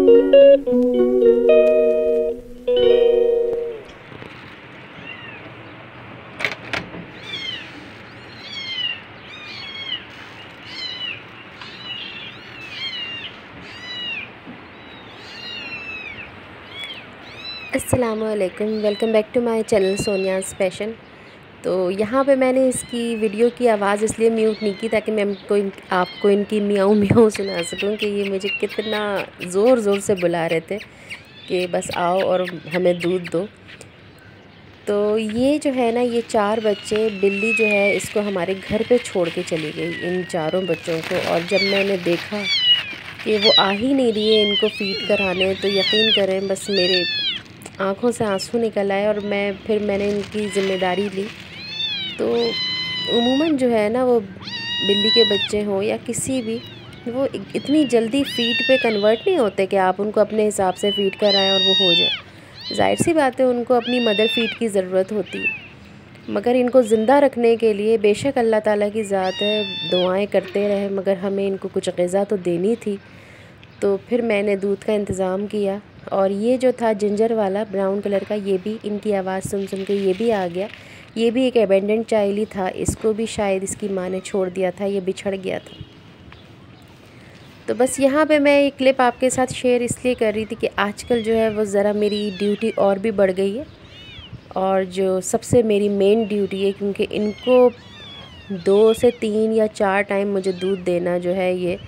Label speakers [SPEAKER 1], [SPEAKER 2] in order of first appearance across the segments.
[SPEAKER 1] अस्सलामुअलैकुम, welcome back to my channel Sonia's fashion. तो यहाँ पे मैंने इसकी वीडियो की आवाज़ इसलिए म्यूट नहीं की ताकि मैं आपको इनकी मियाऊं मियाऊं सुना सकूं कि ये मुझे कितना ज़ोर ज़ोर से बुला रहे थे कि बस आओ और हमें दूध दो। तो ये जो है ना, ये 4 बच्चे, बिल्ली जो है इसको हमारे घर पे छोड़ के चली गई, इन चारों बच्चों को। और जब मैंने देखा कि वो आ ही नहीं रही है इनको फ़ीड कराने, तो यकीन करें बस मेरे आँखों से आंसू निकल आए। और मैंने इनकी ज़िम्मेदारी ली। तो उमूमन जो है ना, वो बिल्ली के बच्चे हों या किसी भी, वो इतनी जल्दी फ़ीड पे कन्वर्ट नहीं होते कि आप उनको अपने हिसाब से फ़ीड कराएं और वो हो जाए। ज़ाहिर सी बात है, उनको अपनी मदर फ़ीड की ज़रूरत होती है। मगर इनको ज़िंदा रखने के लिए बेशक अल्लाह ताला की ज़ात है, दुआएं करते रहे, मगर हमें इनको कुछ ग़िज़ा तो देनी थी। तो फिर मैंने दूध का इंतज़ाम किया। और ये जो था जिंजर वाला ब्राउन कलर का, ये भी इनकी आवाज़ सुन सुन के ये भी आ गया। ये भी एक एबेंडेंट चाइल्ड ही था, इसको भी शायद इसकी माँ ने छोड़ दिया था, ये बिछड़ गया था। तो बस यहाँ पे मैं एक क्लिप आपके साथ शेयर इसलिए कर रही थी कि आजकल जो है वो ज़रा मेरी ड्यूटी और भी बढ़ गई है। और जो सबसे मेरी मेन ड्यूटी है, क्योंकि इनको 2 से 3 या 4 टाइम मुझे दूध देना जो है, ये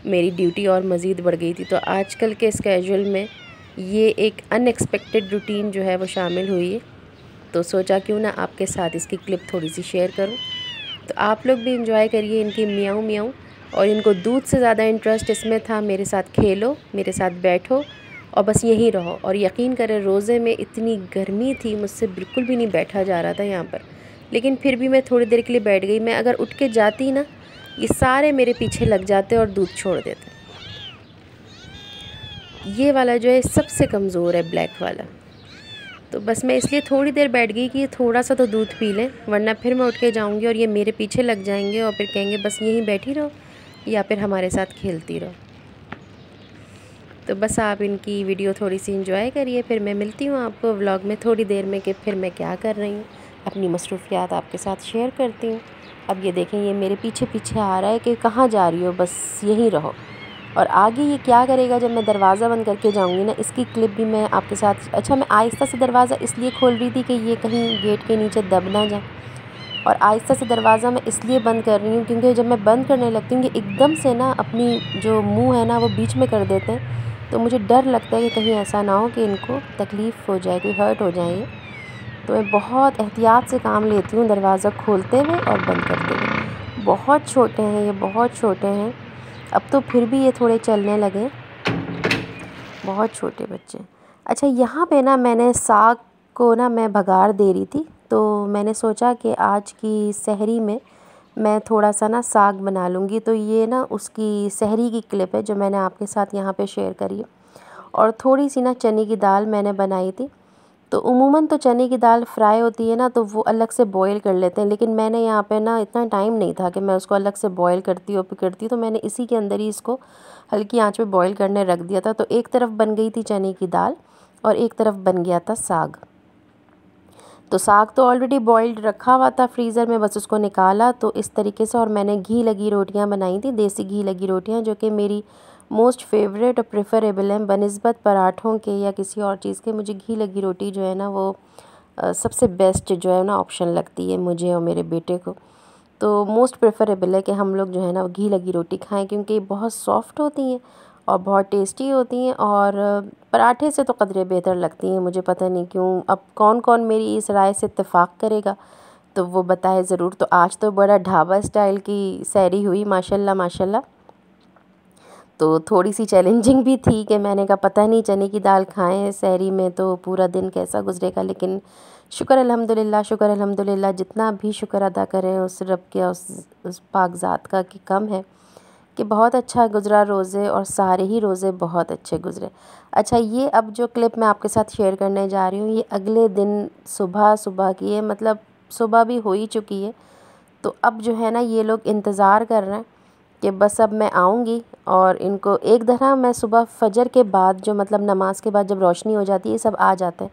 [SPEAKER 1] मेरी ड्यूटी और मज़ीद बढ़ गई थी। तो आजकल के स्केड्यूल में ये एक अनएक्सपेक्टेड रूटीन जो है वो शामिल हुई है। तो सोचा क्यों ना आपके साथ इसकी क्लिप थोड़ी सी शेयर करूं। तो आप लोग भी इंजॉय करिए इनकी मियाऊं मियाऊं। और इनको दूध से ज़्यादा इंटरेस्ट इसमें था, मेरे साथ खेलो, मेरे साथ बैठो और बस यहीं रहो। और यकीन करें, रोज़े में इतनी गर्मी थी, मुझसे बिल्कुल भी नहीं बैठा जा रहा था यहाँ पर। लेकिन फिर भी मैं थोड़ी देर के लिए बैठ गई। मैं अगर उठ के जाती ना, ये सारे मेरे पीछे लग जाते और दूध छोड़ देते। ये वाला जो है सबसे कमज़ोर है, ब्लैक वाला। तो बस मैं इसलिए थोड़ी देर बैठ गई कि थोड़ा सा तो दूध पी लें, वरना फिर मैं उठ के जाऊंगी और ये मेरे पीछे लग जाएंगे और फिर कहेंगे बस यहीं बैठी रहो या फिर हमारे साथ खेलती रहो। तो बस आप इनकी वीडियो थोड़ी सी इंजॉय करिए, फिर मैं मिलती हूँ आपको व्लॉग में थोड़ी देर में कि फिर मैं क्या कर रही हूँ, अपनी मसरूफ़ियात आपके साथ शेयर करती हूँ। अब ये देखें, ये मेरे पीछे पीछे आ रहा है कि कहाँ जा रही हो, बस यहीं रहो। और आगे ये क्या करेगा जब मैं दरवाज़ा बंद करके जाऊंगी ना, इसकी क्लिप भी मैं आपके साथ। अच्छा, मैं आहिस्ता से दरवाज़ा इसलिए खोल रही थी कि ये कहीं गेट के नीचे दब ना जाए। और आहिस्ता से दरवाज़ा मैं इसलिए बंद कर रही हूँ क्योंकि जब मैं बंद करने लगती हूँ, कि एकदम से ना अपनी जो मुंह है ना वो बीच में कर देते हैं। तो मुझे डर लगता है कि कहीं ऐसा ना हो कि इनको तकलीफ़ हो जाए, कोई हर्ट हो जाए ये। तो मैं बहुत एहतियात से काम लेती हूँ, दरवाज़ा खोलते हुए और बंद करते हुए। बहुत छोटे हैं ये, बहुत छोटे हैं। अब तो फिर भी ये थोड़े चलने लगे, बहुत छोटे बच्चे। अच्छा, यहाँ पे ना मैंने साग को ना मैं बघार दे रही थी। तो मैंने सोचा कि आज की सहरी में मैं थोड़ा सा ना साग बना लूँगी। तो ये ना उसकी सहरी की क्लिप है जो मैंने आपके साथ यहाँ पे शेयर करी है। और थोड़ी सी ना चने की दाल मैंने बनाई थी। तो उमूमन तो चने की दाल फ्राई होती है ना, तो वो अलग से बॉईल कर लेते हैं। लेकिन मैंने यहाँ पे ना इतना टाइम नहीं था कि मैं उसको अलग से बॉईल करती और पकड़ती, तो मैंने इसी के अंदर ही इसको हल्की आंच पे बॉईल करने रख दिया था। तो एक तरफ बन गई थी चने की दाल और एक तरफ बन गया था साग। तो साग तो ऑलरेडी बॉइल्ड रखा हुआ था फ्रीज़र में, बस उसको निकाला तो इस तरीके से। और मैंने घी लगी रोटियां बनाई थी, देसी घी लगी रोटियां, जो कि मेरी मोस्ट फेवरेट और प्रेफरेबल हैं बनिस्बत पराठों के या किसी और चीज़ के। मुझे घी लगी रोटी जो है ना वो सबसे बेस्ट जो है ना ऑप्शन लगती है मुझे और मेरे बेटे को। तो मोस्ट प्रेफरेबल है कि हम लोग जो है ना वो घी लगी रोटी खाएं, क्योंकि बहुत सॉफ्ट होती हैं और बहुत टेस्टी होती हैं। और पराठे से तो कदरे बेहतर लगती हैं, मुझे पता नहीं क्यों। अब कौन कौन मेरी इस राय से इत्तेफाक करेगा तो वो बताए ज़रूर। तो आज तो बड़ा ढाबा स्टाइल की सहरी हुई, माशाल्लाह माशाल्लाह। तो थोड़ी सी चैलेंजिंग भी थी कि मैंने कहा पता नहीं चने की दाल खाएं सहरी में तो पूरा दिन कैसा गुजरेगा। लेकिन शुक्र अल्हम्दुलिल्लाह, शुक्र अल्हम्दुलिल्लाह, जितना भी शुक्र अदा करें उस रब के, उस पाक ज़ात का कि कम है, कि बहुत अच्छा गुज़रा रोज़े और सारे ही रोज़े बहुत अच्छे गुज़रे। अच्छा, ये अब जो क्लिप मैं आपके साथ शेयर करने जा रही हूँ, ये अगले दिन सुबह सुबह की है, मतलब सुबह भी हो ही चुकी है। तो अब जो है ना ये लोग इंतज़ार कर रहे हैं कि बस अब मैं आऊँगी और इनको एक दफ़ा मैं सुबह फजर के बाद जो मतलब नमाज के बाद जब रोशनी हो जाती है सब आ जाते हैं,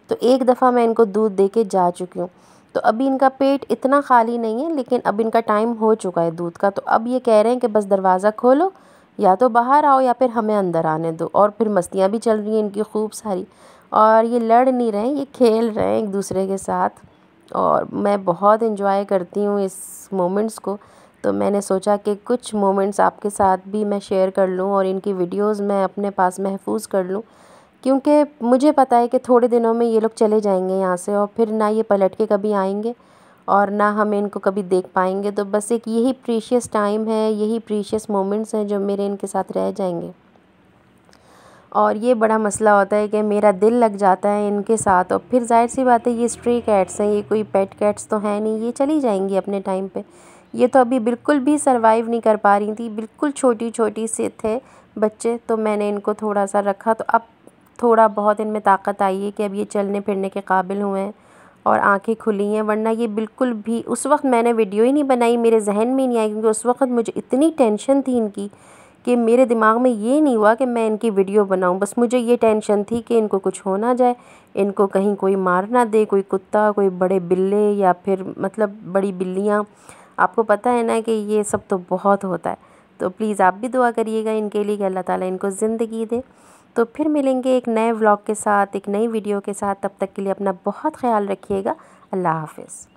[SPEAKER 1] तो एक दफ़ा मैं इनको दूध दे के जा चुकी हूँ। तो अभी इनका पेट इतना खाली नहीं है, लेकिन अब इनका टाइम हो चुका है दूध का। तो अब ये कह रहे हैं कि बस दरवाज़ा खोलो, या तो बाहर आओ या फिर हमें अंदर आने दो। और फिर मस्तियाँ भी चल रही हैं इनकी खूब सारी, और ये लड़ नहीं रहे हैं, ये खेल रहे हैं एक दूसरे के साथ। और मैं बहुत इन्जॉय करती हूँ इस मोमेंट्स को। तो मैंने सोचा कि कुछ मोमेंट्स आपके साथ भी मैं शेयर कर लूँ और इनकी वीडियोस मैं अपने पास महफूज कर लूँ, क्योंकि मुझे पता है कि थोड़े दिनों में ये लोग चले जाएंगे यहाँ से और फिर ना ये पलट के कभी आएंगे और ना हम इनको कभी देख पाएंगे। तो बस एक यही प्रीशियस टाइम है, यही प्रीशियस मोमेंट्स हैं जो मेरे इनके साथ रह जाएंगे। और ये बड़ा मसला होता है कि मेरा दिल लग जाता है इनके साथ, और फिर जाहिर सी बात है ये स्ट्रे कैट्स हैं, ये कोई पेट कैट्स तो हैं नहीं, ये चली जाएंगी अपने टाइम पे। ये तो अभी बिल्कुल भी सरवाइव नहीं कर पा रही थी, बिल्कुल छोटी छोटी से थे बच्चे, तो मैंने इनको थोड़ा सा रखा, तो अब थोड़ा बहुत इनमें ताकत आई है कि अब ये चलने फिरने के काबिल हुए हैं और आंखें खुली हैं। वरना ये बिल्कुल भी, उस वक्त मैंने वीडियो ही नहीं बनाई, मेरे जहन में नहीं आई, क्योंकि उस वक्त मुझे इतनी टेंशन थी इनकी कि मेरे दिमाग में ये नहीं हुआ कि मैं इनकी वीडियो बनाऊं। बस मुझे ये टेंशन थी कि इनको कुछ हो ना जाए, इनको कहीं कोई मार ना दे, कोई कुत्ता, कोई बड़े बिल्ले, या फिर मतलब बड़ी बिल्लियाँ। आपको पता है ना कि ये सब तो बहुत होता है। तो प्लीज़ आप भी दुआ करिएगा इनके लिए कि अल्लाह ताला इनको ज़िंदगी दे। तो फिर मिलेंगे एक नए व्लॉग के साथ, एक नई वीडियो के साथ। तब तक के लिए अपना बहुत ख्याल रखिएगा। अल्लाह हाफ़िज़।